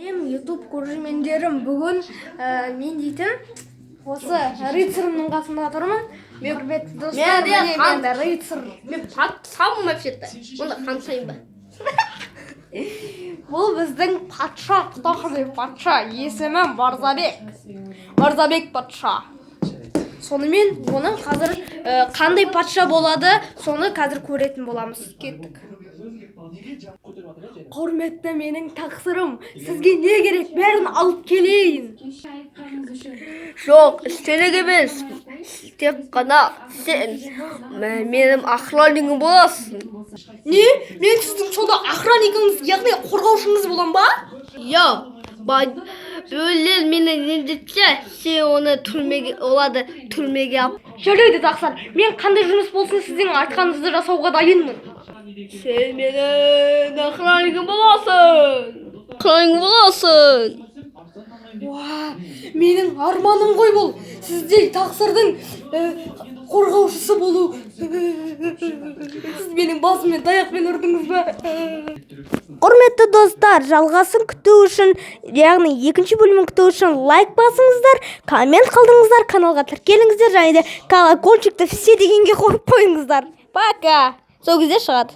YouTube көрермендерім, бүгін мен дейтін осы рыцарымның қасында тұрмын. Құрметті достар, мен рыцар. Мен патшамын вообще-то. Онда қансайын ба? Бұл біздің патша, құтақандай патша, есімі Мырзабек патша. Сонымен оның қазір қандай патша болады, соны қазір көретін боламыз. Кеттік. Құрметті менің тақсырым, сізге не керек, бәрін алып келейін. Жоқ, істелек емес. Тек қана сен менің охраннигім боласың. Не? Мен сіздің сонда охраннигіңіз, яғни қорғаушыңыз болам ба? Иә, бөлер мені ренжітсе, сен оны түрмеге алып. Жарайды тақсыр, мен қандай жұмыс болсын сіздің айтқаныңызды жасауға дайынмын. Сен менің охраннигім боласың. Менің арманым ғой бұл. Сіздей тақсырдың қорғаушысы болу. Сіз менің басыммен таяқпен ұрдыңыз ба? Құрметті достар, жалғасын күту үшін, яғни екінші бөлімін күту үшін лайк басыңыздар, коммент қалдыңыздар, каналға тіркеліңіздер, және де колокольчикті все дегенге қойып қойыңыздар. Пока. Сол кезде шығады.